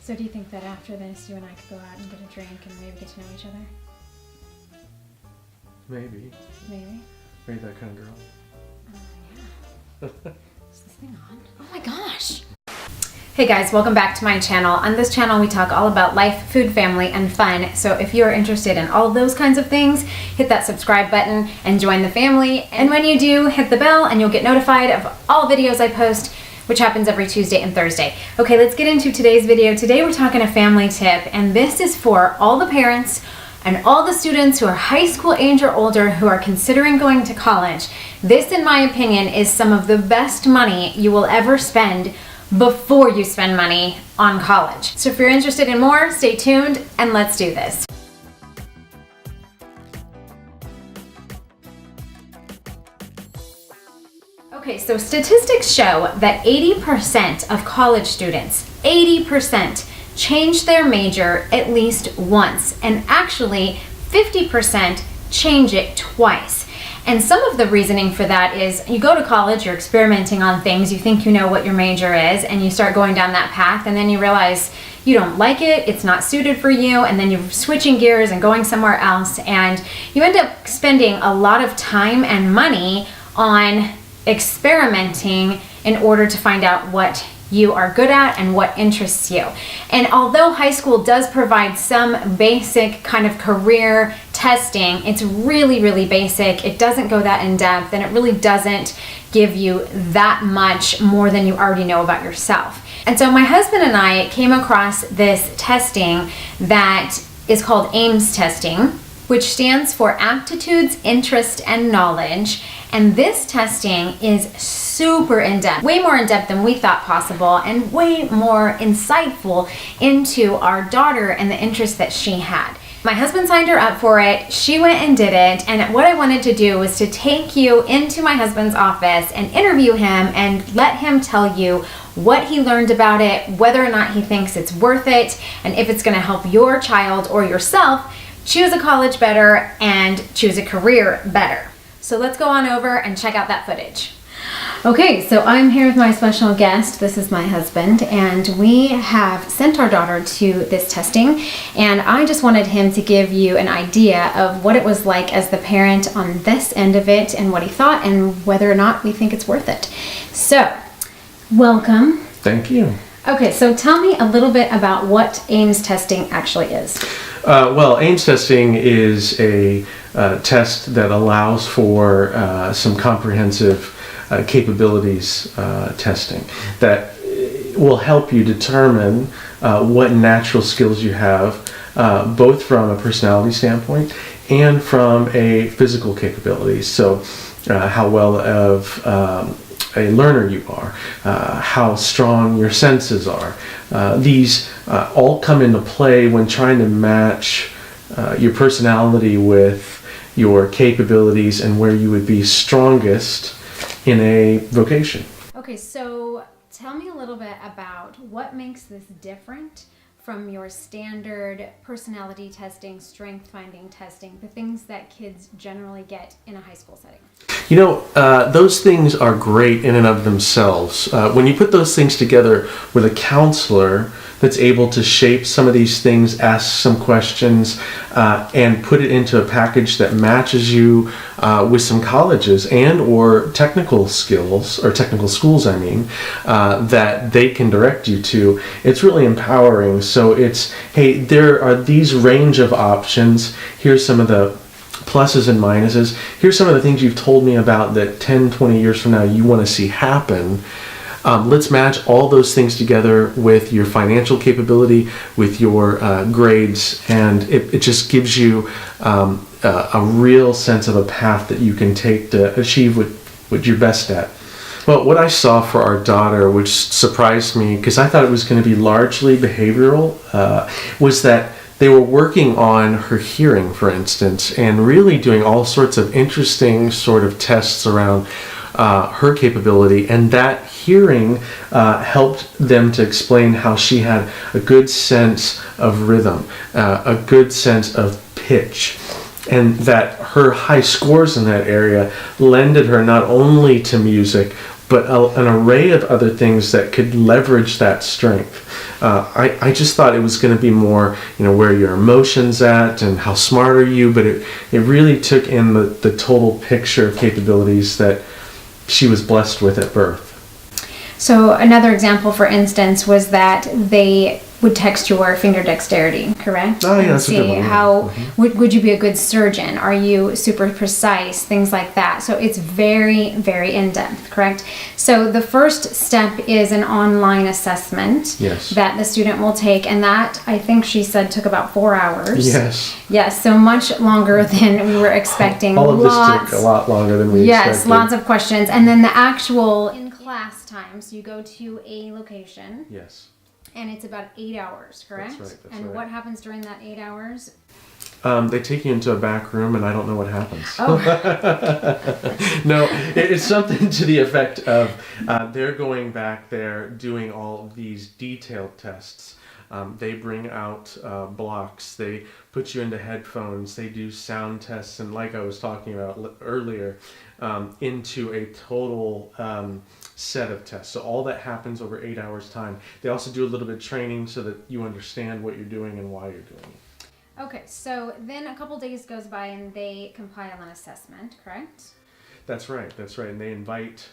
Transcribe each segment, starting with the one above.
So do you think that after this, you and I could go out and get a drink and maybe get to know each other? Maybe. Maybe? Are you that kind of girl? Yeah. Is this thing on? Oh my gosh! Hey guys, welcome back to my channel. On this channel, we talk all about life, food, family, and fun. So if you are interested in all those kinds of things, hit that subscribe button and join the family. And when you do, hit the bell and you'll get notified of all videos I post, which happens every Tuesday and Thursday. Okay, let's get into today's video. Today we're talking a family tip, and this is for all the parents and all the students who are high school age or older who are considering going to college. This, in my opinion, is some of the best money you will ever spend before you spend money on college. So if you're interested in more, stay tuned and let's do this. Okay, so statistics show that 80% of college students, 80%, change their major at least once, and actually 50% change it twice. And some of the reasoning for that is you go to college, you're experimenting on things, you think you know what your major is, and you start going down that path, and then you realize you don't like it, it's not suited for you, and then you're switching gears and going somewhere else, and you end up spending a lot of time and money on experimenting in order to find out what you are good at and what interests you. And although high school does provide some basic kind of career testing, it's really, really basic. It doesn't go that in depth, and it really doesn't give you that much more than you already know about yourself. And so my husband and I came across this testing that is called AIMS testing, which stands for Aptitudes, Interest, and Knowledge. And this testing is super in-depth, way more in-depth than we thought possible, and way more insightful into our daughter and the interest that she had. My husband signed her up for it, she went and did it, and what I wanted to do was to take you into my husband's office and interview him and let him tell you what he learned about it, whether or not he thinks it's worth it, and if it's gonna help your child or yourself choose a college better and choose a career better. So let's go on over and check out that footage. Okay, so I'm here with my special guest. This is my husband, and we have sent our daughter to this testing, and I just wanted him to give you an idea of what it was like as the parent on this end of it and what he thought and whether or not we think it's worth it. So, welcome. Thank you. Okay, so tell me a little bit about what AIMS testing actually is. Well, AIMS testing is a test that allows for some comprehensive capabilities testing that will help you determine what natural skills you have, both from a personality standpoint and from a physical capability. So how well of a learner you are, how strong your senses are. These all come into play when trying to match your personality with your capabilities and where you would be strongest in a vocation. Okay, so tell me a little bit about what makes this different from your standard personality testing, strength finding testing, the things that kids generally get in a high school setting. You know, those things are great in and of themselves. When you put those things together with a counselor that's able to shape some of these things, ask some questions, and put it into a package that matches you with some colleges and or technical skills, or technical schools, I mean, that they can direct you to, it's really empowering. So it's, hey, there are these range of options. Here's some of the pluses and minuses. Here's some of the things you've told me about that 10, 20 years from now you want to see happen. Let's match all those things together with your financial capability, with your grades, and it just gives you a real sense of a path that you can take to achieve what you're best at. Well, what I saw for our daughter, which surprised me because I thought it was going to be largely behavioral, was that they were working on her hearing, for instance, and really doing all sorts of interesting sort of tests around her capability, and that hearing helped them to explain how she had a good sense of rhythm, a good sense of pitch, and that her high scores in that area lended her not only to music but an array of other things that could leverage that strength. I just thought it was going to be more, where your emotions at and how smart are you, but it really took in the total picture of capabilities that she was blessed with at birth. So another example, for instance, was that they would text your finger dexterity, correct? Oh, yeah, that's a good one. See how, would you be a good surgeon? Are you super precise? Things like that. So it's very, very in-depth, correct? So the first step is an online assessment that the student will take, and that, I think she said, took about 4 hours. Yes, so much longer than we were expecting. All of this took a lot longer than we expected. Yes, lots of questions. And then the actual in-class times, you go to a location. Yes. And it's about 8 hours, correct? That's right. And what happens during that 8 hours? They take you into a back room, and I don't know what happens. Oh. No, it's something to the effect of they're going back there doing all of these detailed tests. They bring out blocks. They put you into headphones. They do sound tests, and like I was talking about earlier, into a total set of tests. So all that happens over 8 hours time. They also do a little bit of training so that you understand what you're doing and why you're doing it. Okay, so then a couple days goes by and they compile an assessment, correct? That's right. And they invite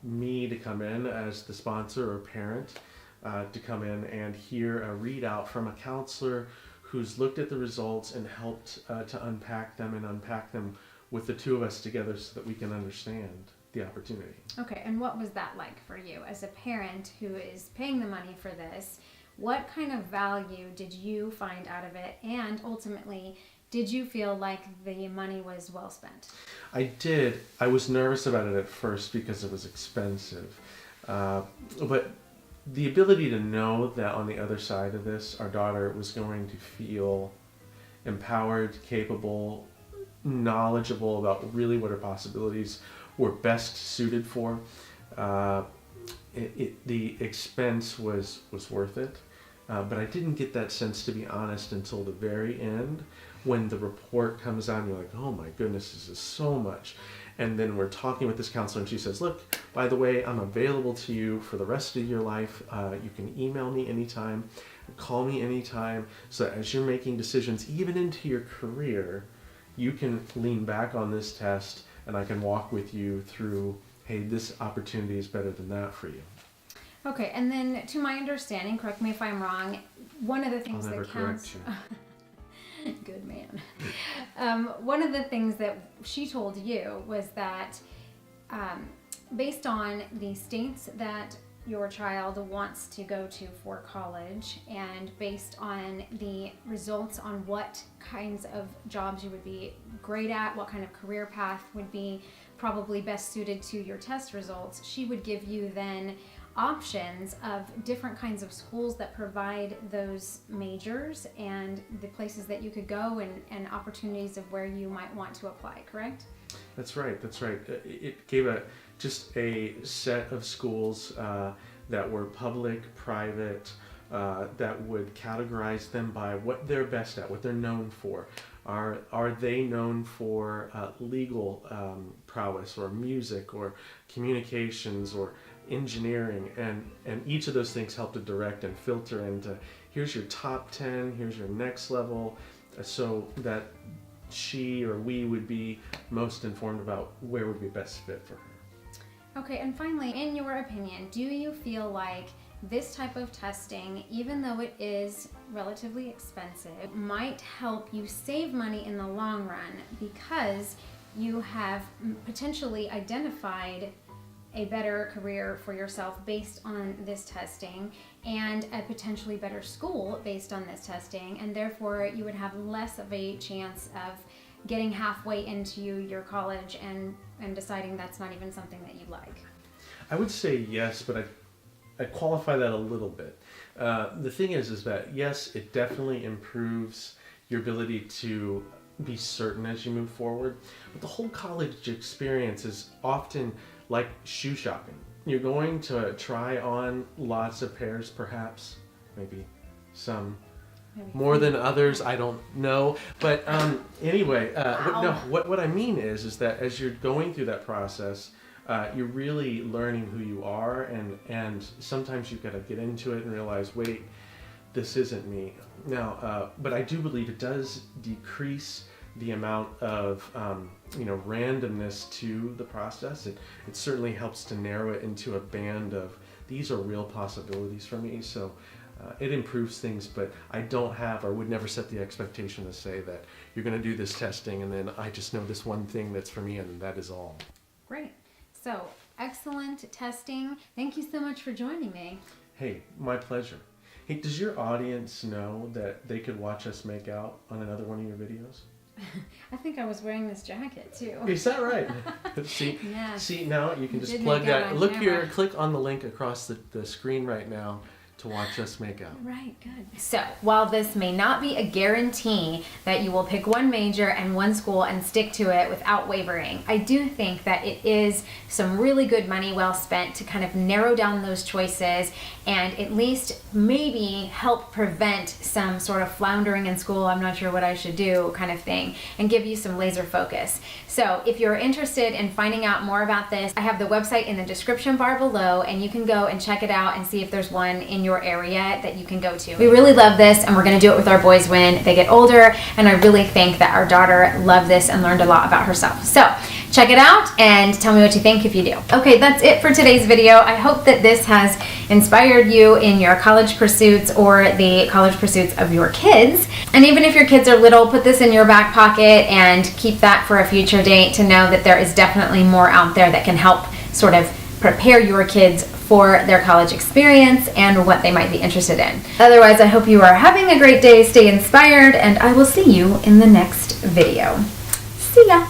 me to come in as the sponsor or parent to come in and hear a readout from a counselor who's looked at the results and helped to unpack them with the two of us together so that we can understand the opportunity. Okay, and what was that like for you as a parent who is paying the money for this? What kind of value did you find out of it? And ultimately, did you feel like the money was well spent? I did. I was nervous about it at first because it was expensive. But the ability to know that on the other side of this, our daughter was going to feel empowered, capable, knowledgeable about really what her possibilities were best suited for. The expense was worth it, but I didn't get that sense, to be honest, until the very end, when the report comes out and you're like, oh my goodness, this is so much. And then we're talking with this counselor and she says, look, by the way, I'm available to you for the rest of your life. You can email me anytime, call me anytime, so that as you're making decisions, even into your career, you can lean back on this test and I can walk with you through, hey, this opportunity is better than that for you. Okay, and then to my understanding, correct me if I'm wrong, one of the things I'll never that counts... correct you. Good man. One of the things that she told you was that based on the states that your child wants to go to for college, and based on the results on what kinds of jobs you would be great at, what kind of career path would be probably best suited to your test results, she would give you then options of different kinds of schools that provide those majors and the places that you could go and opportunities of where you might want to apply, correct? That's right. It gave just a set of schools that were public, private, that would categorize them by what they're best at, what they're known for. Are they known for legal prowess, or music, or communications, or engineering? And each of those things help to direct and filter into, here's your top 10, here's your next level, so that she or we would be most informed about where would be best fit for her. Okay, and finally, in your opinion, do you feel like this type of testing, even though it is relatively expensive, might help you save money in the long run because you have potentially identified a better career for yourself based on this testing, and a potentially better school based on this testing, and therefore you would have less of a chance of getting halfway into your college and deciding that's not even something that you like? I would say yes, but I qualify that a little bit. The thing is that yes, it definitely improves your ability to be certain as you move forward, but the whole college experience is often like shoe shopping. You're going to try on lots of pairs, perhaps, maybe some more than others, I don't know. But anyway, what I mean is that as you're going through that process, you're really learning who you are, and sometimes you've got to get into it and realize, wait, this isn't me. Now, but I do believe it does decrease the amount of randomness to the process. It certainly helps to narrow it into a band of these are real possibilities for me. So it improves things, but I don't have or would never set the expectation to say that you're going to do this testing and then I just know this one thing that's for me and that is all. Great. So, excellent testing. Thank you so much for joining me. Hey, my pleasure. Hey, does your audience know that they could watch us make out on another one of your videos? I think I was wearing this jacket too. Is that right? See, Yeah. See, now you can just did plug make out that. on Look camera. here, click on the link across the screen right now to watch us make out. Right, good. So, while this may not be a guarantee that you will pick one major and one school and stick to it without wavering, I do think that it is some really good money well spent to kind of narrow down those choices and at least maybe help prevent some sort of floundering in school, I'm not sure what I should do kind of thing, and give you some laser focus. So, if you're interested in finding out more about this, I have the website in the description bar below, and you can go and check it out and see if there's one in your area that you can go to. We really love this, and we're going to do it with our boys when they get older, and I really think that our daughter loved this and learned a lot about herself. So check it out and tell me what you think if you do. Okay, that's it for today's video. I hope that this has inspired you in your college pursuits or the college pursuits of your kids. And even if your kids are little, put this in your back pocket and keep that for a future date to know that there is definitely more out there that can help sort of prepare your kids for their college experience and what they might be interested in. Otherwise, I hope you are having a great day, stay inspired, and I will see you in the next video. See ya!